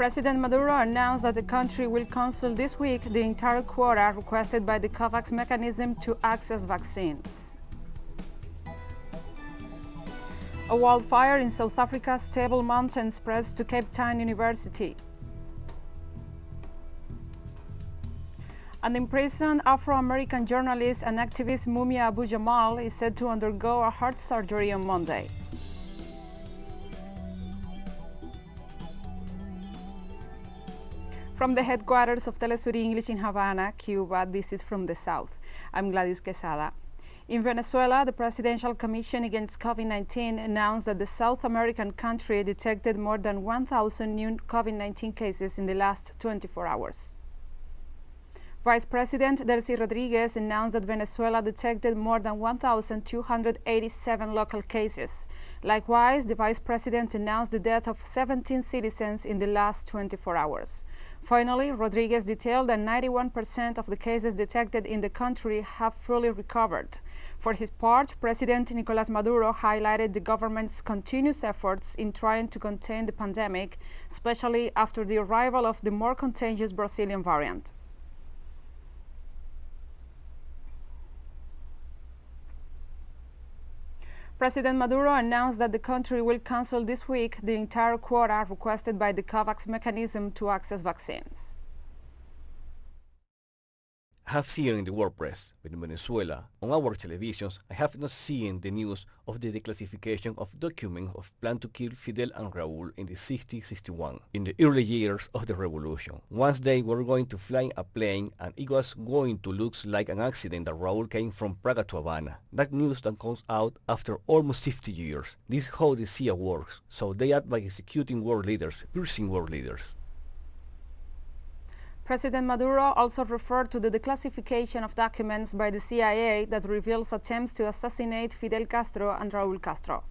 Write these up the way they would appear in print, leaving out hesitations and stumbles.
President Maduro announced that the country will cancel this week the entire quota requested by the Covax mechanism to access vaccines. A wildfire in South Africa's Table Mountains spreads to Cape Town University. An imprisoned Afro-American journalist and activist Mumia Abu-Jamal is said to undergo a heart surgery on Monday. From the headquarters of TeleSUR English in Havana, Cuba, this is From the South. I'm Gladys Quesada. In Venezuela, the Presidential Commission Against COVID-19 announced that the South American country detected more than 1,000 new COVID-19 cases in the last 24 hours. Vice President Delcy Rodriguez announced that Venezuela detected more than 1,287 local cases. Likewise, the Vice President announced the death of 17 citizens in the last 24 hours. Finally, Rodriguez detailed that 91% of the cases detected in the country have fully recovered. For his part, President Nicolás Maduro highlighted the government's continuous efforts in trying to contain the pandemic, especially after the arrival of the more contagious Brazilian variant. President Maduro announced that the country will cancel this week the entire quota requested by the Covax mechanism to access vaccines. I have seen in the world press, but in Venezuela, on our televisions, I have not seen the news of the declassification of documents of plan to kill Fidel and Raúl in the 60-61, in the early years of the revolution. Once they were going to fly a plane and it was going to look like an accident that Raúl came from Praga to Havana. That news that comes out after almost 50 years. This is how the CIA works, so they act by executing world leaders, piercing world leaders. President Maduro also referred to the declassification of documents by the CIA that reveals attempts to assassinate Fidel Castro and Raúl Castro.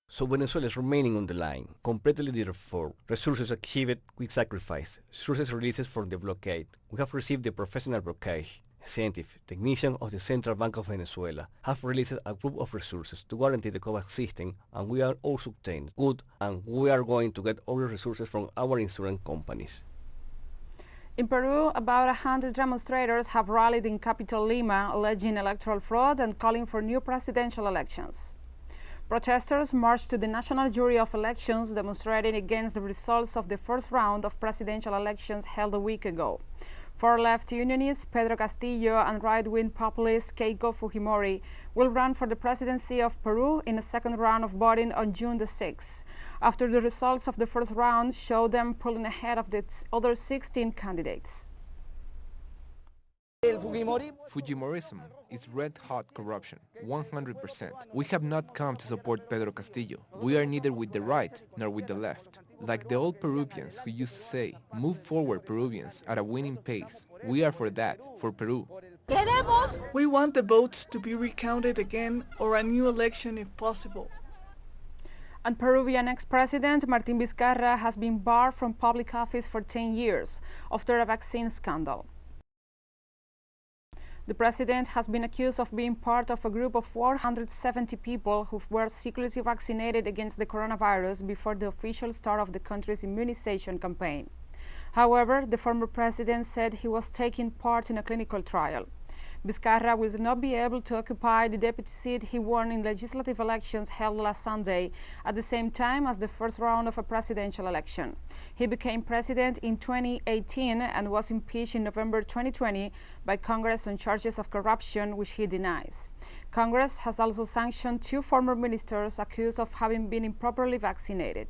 So Venezuela is remaining on the line, completely therefore, resources achieved with sacrifice, resources releases from the blockade. We have received the professional blockade. Scientists, technicians of the Central Bank of Venezuela have released a group of resources to guarantee the Covax system, and we are also obtained good, and we are going to get all the resources from our insurance companies. In Peru, about 100 demonstrators have rallied in capital Lima, alleging electoral fraud and calling for new presidential elections. Protesters marched to the National Jury of Elections, demonstrating against the results of the first round of presidential elections held a week ago. Far-left unionists Pedro Castillo and right-wing populist Keiko Fujimori will run for the presidency of Peru in a second round of voting on June the 6th, after the results of the first round show them pulling ahead of the other 16 candidates. Fujimorism is red-hot corruption, 100%. We have not come to support Pedro Castillo. We are neither with the right nor with the left. Like the old Peruvians who used to say, move forward Peruvians at a winning pace. We are for that, for Peru. We want the votes to be recounted again or a new election if possible. And Peruvian ex-president Martín Vizcarra has been barred from public office for 10 years after a vaccine scandal. The president has been accused of being part of a group of 470 people who were secretly vaccinated against the coronavirus before the official start of the country's immunization campaign. However, the former president said he was taking part in a clinical trial. Vizcarra will not be able to occupy the deputy seat he won in legislative elections held last Sunday, at the same time as the first round of a presidential election. He became president in 2018 and was impeached in November 2020 by Congress on charges of corruption, which he denies. Congress has also sanctioned 2 former ministers accused of having been improperly vaccinated.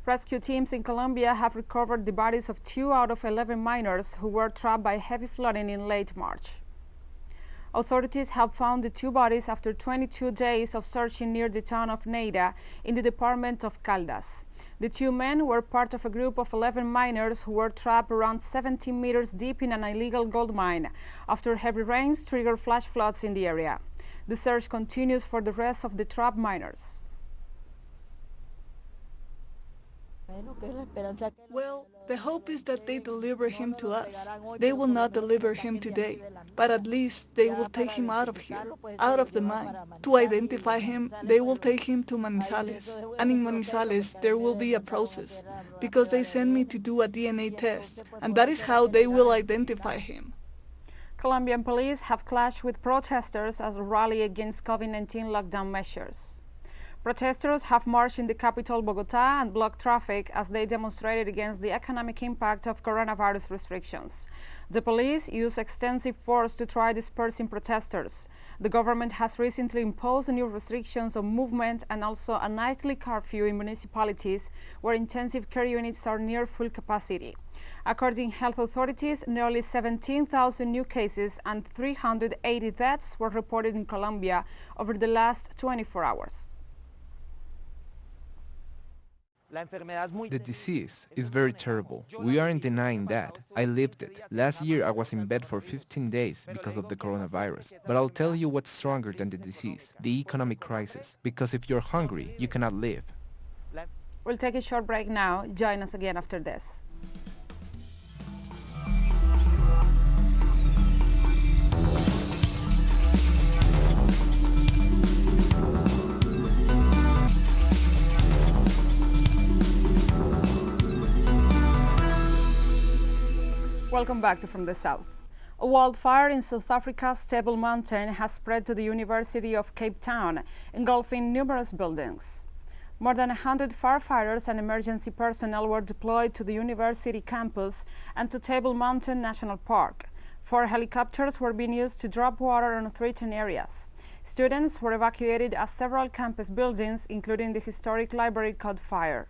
Rescue teams in Colombia have recovered the bodies of 2 out of 11 miners who were trapped by heavy flooding in late March. Authorities have found the 2 bodies after 22 days of searching near the town of Neira in the department of Caldas. The 2 men were part of a group of 11 miners who were trapped around 17 meters deep in an illegal gold mine after heavy rains triggered flash floods in the area. The search continues for the rest of the trapped miners. Well, the hope is that they deliver him to us. They will not deliver him today, but at least they will take him out of here, out of the mine. To identify him, they will take him to Manizales, and in Manizales there will be a process, because they send me to do a DNA test, and that is how they will identify him. Colombian police have clashed with protesters as a rally against COVID-19 lockdown measures. Protesters have marched in the capital, Bogota, and blocked traffic as they demonstrated against the economic impact of coronavirus restrictions. The police used extensive force to try dispersing protesters. The government has recently imposed new restrictions on movement and also a nightly curfew in municipalities where intensive care units are near full capacity. According to health authorities, nearly 17,000 new cases and 380 deaths were reported in Colombia over the last 24 hours. The disease is very terrible. We aren't denying that. I lived it. Last year I was in bed for 15 days because of the coronavirus. But I'll tell you what's stronger than the disease, the economic crisis. Because if you're hungry, you cannot live. We'll take a short break now. Join us again after this. Welcome back to From the South. A wildfire in South Africa's Table Mountain has spread to the University of Cape Town, engulfing numerous buildings. More than 100 firefighters and emergency personnel were deployed to the university campus and to Table Mountain National Park. 4 helicopters were being used to drop water on threatened areas. Students were evacuated as several campus buildings, including the historic library, caught fire.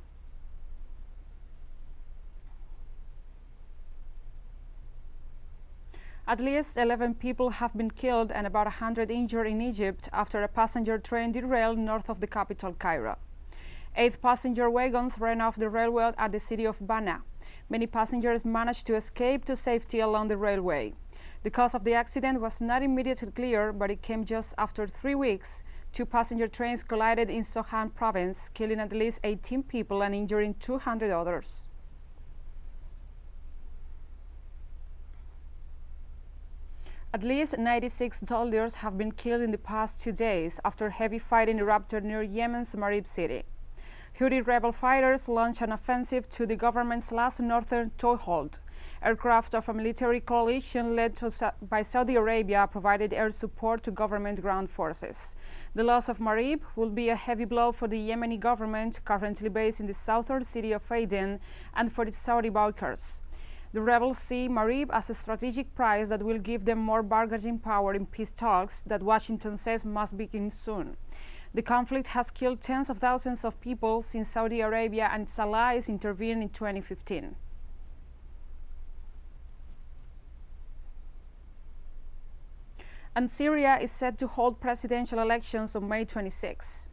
At least 11 people have been killed and about 100 injured in Egypt after a passenger train derailed north of the capital, Cairo. 8 passenger wagons ran off the railway at the city of Bana. Many passengers managed to escape to safety along the railway. The cause of the accident was not immediately clear, but it came just after 3 weeks. 2 passenger trains collided in Sohan province, killing at least 18 people and injuring 200 others. At least 96 soldiers have been killed in the past 2 days after heavy fighting erupted near Yemen's Marib city. Houthi rebel fighters launched an offensive to the government's last northern toehold. Aircraft of a military coalition led by Saudi Arabia provided air support to government ground forces. The loss of Marib will be a heavy blow for the Yemeni government, currently based in the southern city of Aden, and for its Saudi backers. The rebels see Marib as a strategic prize that will give them more bargaining power in peace talks that Washington says must begin soon. The conflict has killed tens of thousands of people since Saudi Arabia and its allies intervened in 2015. And Syria is set to hold presidential elections on May 26.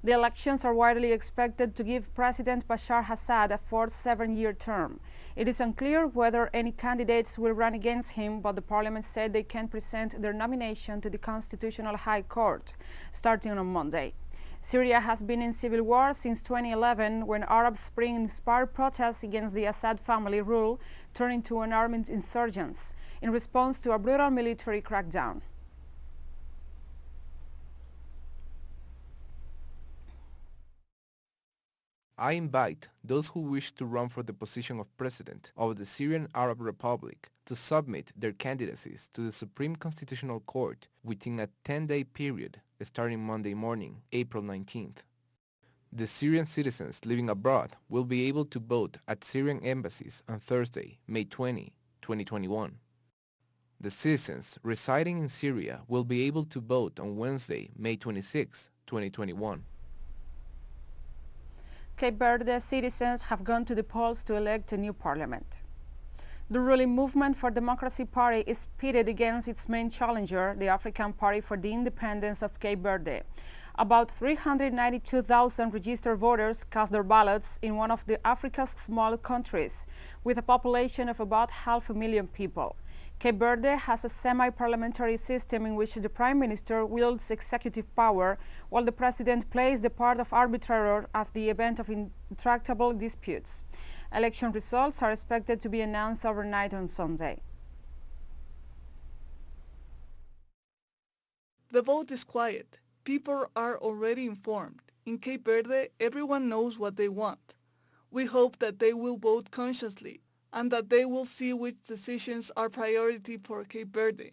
The elections are widely expected to give President Bashar Assad a fourth 7-year term. It is unclear whether any candidates will run against him, but the parliament said they can present their nomination to the Constitutional High Court, starting on Monday. Syria has been in civil war since 2011, when Arab Spring-inspired protests against the Assad family rule turned into an armed insurgents in response to a brutal military crackdown. I invite those who wish to run for the position of President of the Syrian Arab Republic to submit their candidacies to the Supreme Constitutional Court within a 10-day period starting Monday morning, April 19th. The Syrian citizens living abroad will be able to vote at Syrian embassies on Thursday, May 20, 2021. The citizens residing in Syria will be able to vote on Wednesday, May 26, 2021. Cape Verde citizens have gone to the polls to elect a new parliament. The ruling Movement for Democracy Party is pitted against its main challenger, the African Party for the Independence of Cape Verde. About 392,000 registered voters cast their ballots in one of Africa's small countries, with a population of about 500,000 people. Cape Verde has a semi-parliamentary system in which the Prime Minister wields executive power, while the President plays the part of arbitrator at the event of intractable disputes. Election results are expected to be announced overnight on Sunday. The vote is quiet. People are already informed. In Cape Verde, everyone knows what they want. We hope that they will vote consciously and that they will see which decisions are priority for Cape Verde,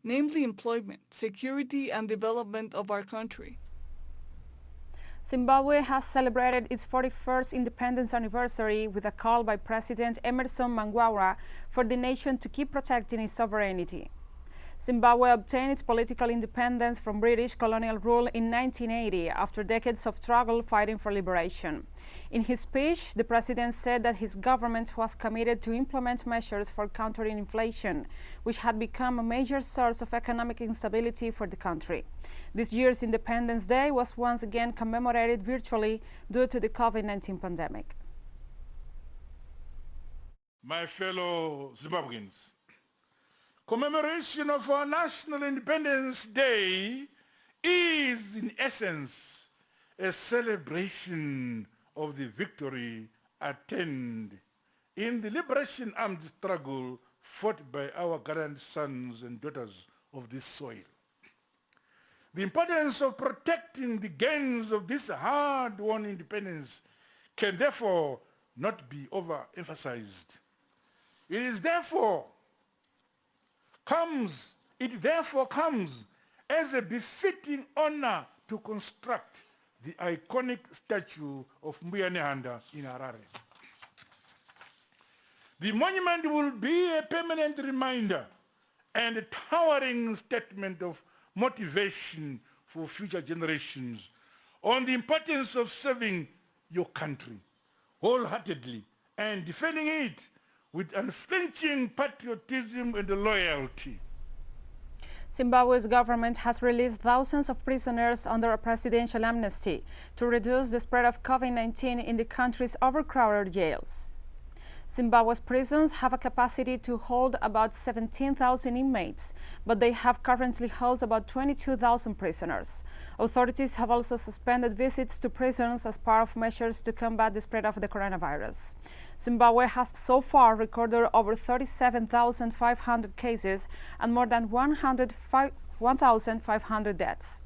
namely employment, security, and development of our country. Zimbabwe has celebrated its 41st independence anniversary with a call by President Emerson Mnangagwa for the nation to keep protecting its sovereignty. Zimbabwe obtained its political independence from British colonial rule in 1980 after decades of struggle fighting for liberation. In his speech, the president said that his government was committed to implement measures for countering inflation, which had become a major source of economic instability for the country. This year's Independence Day was once again commemorated virtually due to the COVID-19 pandemic. My fellow Zimbabweans, commemoration of our National Independence Day is, in essence, a celebration of the victory attained in the liberation armed struggle fought by our gallant sons and daughters of this soil. The importance of protecting the gains of this hard-won independence can therefore not be overemphasized. It therefore comes as a befitting honor to construct the iconic statue of Mumia in Harare. The monument will be a permanent reminder and a towering statement of motivation for future generations on the importance of serving your country wholeheartedly and defending it with unflinching patriotism and loyalty. Zimbabwe's government has released thousands of prisoners under a presidential amnesty to reduce the spread of COVID-19 in the country's overcrowded jails. Zimbabwe's prisons have a capacity to hold about 17,000 inmates, but they have currently housed about 22,000 prisoners. Authorities have also suspended visits to prisons as part of measures to combat the spread of the coronavirus. Zimbabwe has so far recorded over 37,500 cases and more than 1,500 deaths.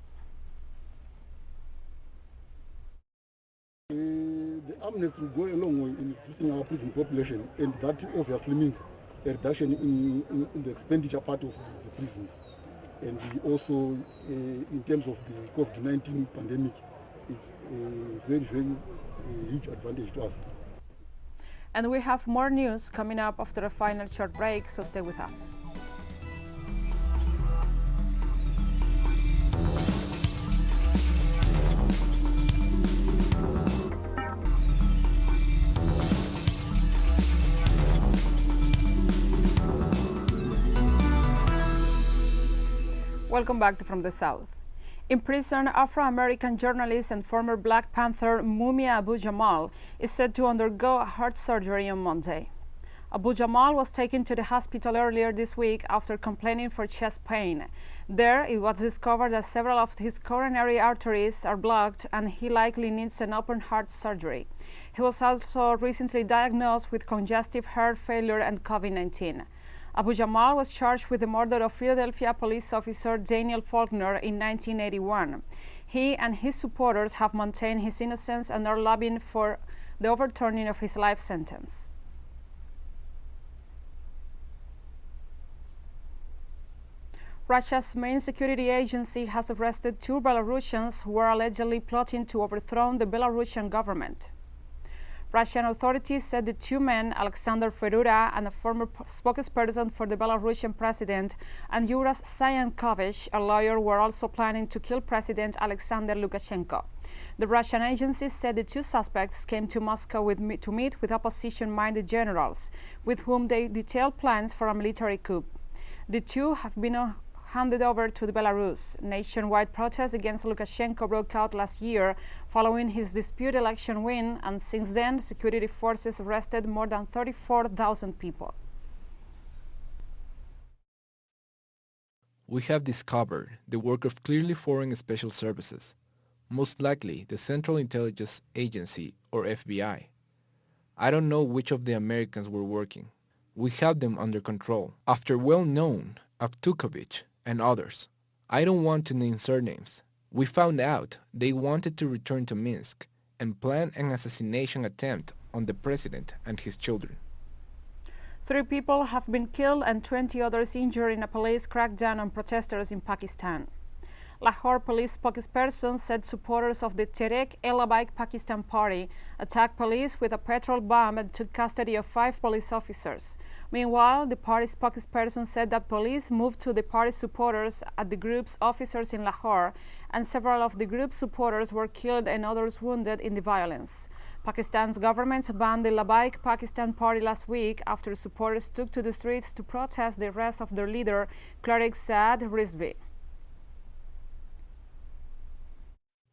The amnesty will go a long way in reducing our prison population, and that obviously means a reduction in the expenditure part of the prisons. And also, in terms of the COVID-19 pandemic, it's a very, very huge advantage to us. And we have more news coming up after a final short break, so stay with us. Welcome back to From the South. In prison, Afro-American journalist and former Black Panther Mumia Abu-Jamal is said to undergo a heart surgery on Monday. Abu-Jamal was taken to the hospital earlier this week after complaining for chest pain. There, it was discovered that several of his coronary arteries are blocked and he likely needs an open heart surgery. He was also recently diagnosed with congestive heart failure and COVID-19. Abu-Jamal was charged with the murder of Philadelphia police officer Daniel Faulkner in 1981. He and his supporters have maintained his innocence and are lobbying for the overturning of his life sentence. Russia's main security agency has arrested 2 Belarusians who are allegedly plotting to overthrow the Belarusian government. Russian authorities said the 2 men, Alexander Ferura and a former spokesperson for the Belarusian president, and Yuras Sayankovich, a lawyer, were also planning to kill President Alexander Lukashenko. The Russian agency said the 2 suspects came to Moscow to meet with opposition-minded generals, with whom they detailed plans for a military coup. The 2 have handed over to Belarus. Nationwide protests against Lukashenko broke out last year following his disputed election win, and since then, security forces arrested more than 34,000 people. We have discovered the work of clearly foreign special services, most likely the Central Intelligence Agency, or FBI. I don't know which of the Americans were working. We have them under control, after well-known Avtukovich and others. I don't want to name surnames. We found out they wanted to return to Minsk and plan an assassination attempt on the president and his children. 3 people have been killed and 20 others injured in a police crackdown on protesters in Pakistan. Lahore police spokesperson said supporters of the Tehreek-e-Labbaik Pakistan party attacked police with a petrol bomb and took custody of 5 police officers. Meanwhile, the party spokesperson said that police moved to the party supporters at the group's offices in Lahore, and several of the group's supporters were killed and others wounded in the violence. Pakistan's government banned the Labbaik Pakistan party last week after supporters took to the streets to protest the arrest of their leader, cleric Saad Rizvi.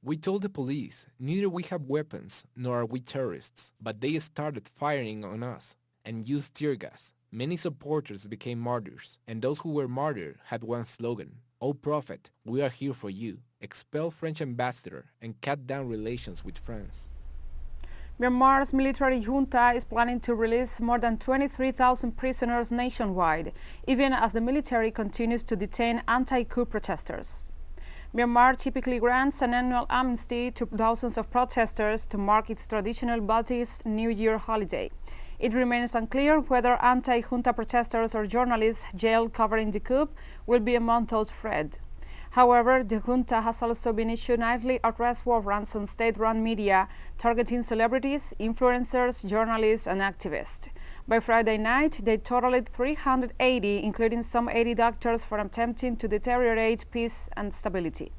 We told the police, neither we have weapons nor are we terrorists, but they started firing on us and used tear gas. Many supporters became martyrs, and those who were martyred had one slogan: "O Prophet, we are here for you. Expel French ambassador and cut down relations with France." Myanmar's military junta is planning to release more than 23,000 prisoners nationwide, even as the military continues to detain anti-coup protesters. Myanmar typically grants an annual amnesty to thousands of protesters to mark its traditional Buddhist New Year holiday. It remains unclear whether anti-junta protesters or journalists jailed covering the coup will be among those freed. However, the junta has also been issued nightly arrest warrants on state-run media targeting celebrities, influencers, journalists, and activists. By Friday night, they totaled 380, including some 80 doctors, for attempting to deteriorate peace and stability.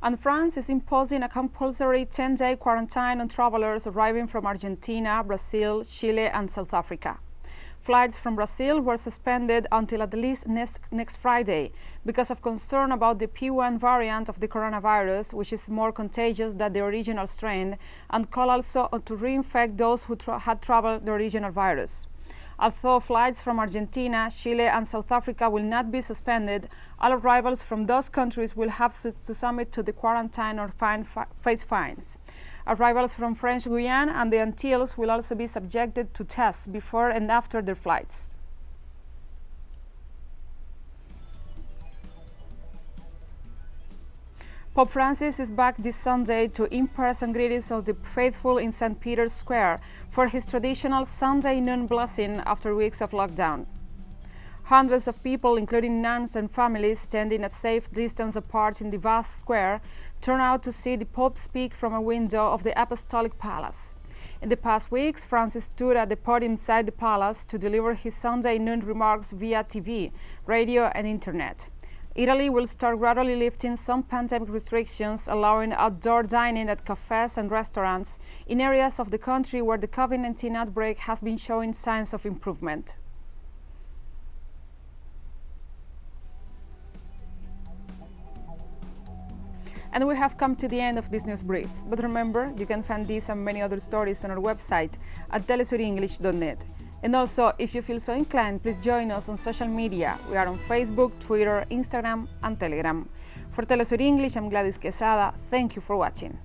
And France is imposing a compulsory 10-day quarantine on travelers arriving from Argentina, Brazil, Chile, and South Africa. Flights from Brazil were suspended until at least next Friday because of concern about the P1 variant of the coronavirus, which is more contagious than the original strain and could also to reinfect those who had traveled the original virus. Although flights from Argentina, Chile, and South Africa will not be suspended, all arrivals from those countries will have to submit to the quarantine or face fines. Arrivals from French Guiana and the Antilles will also be subjected to tests before and after their flights. Pope Francis is back this Sunday to in-person greetings of the faithful in St. Peter's Square for his traditional Sunday noon blessing after weeks of lockdown. Hundreds of people, including nuns and families standing at safe distance apart in the vast square, turn out to see the Pope speak from a window of the Apostolic Palace. In the past weeks, Francis stood at the podium inside the palace to deliver his Sunday noon remarks via TV, radio, and internet. Italy will start gradually lifting some pandemic restrictions, allowing outdoor dining at cafes and restaurants in areas of the country where the COVID-19 outbreak has been showing signs of improvement. And we have come to the end of this news brief. But remember, you can find these and many other stories on our website at telesurenglish.net. And also, if you feel so inclined, please join us on social media. We are on Facebook, Twitter, Instagram, and Telegram. For TeleSUR English, I'm Gladys Quesada. Thank you for watching.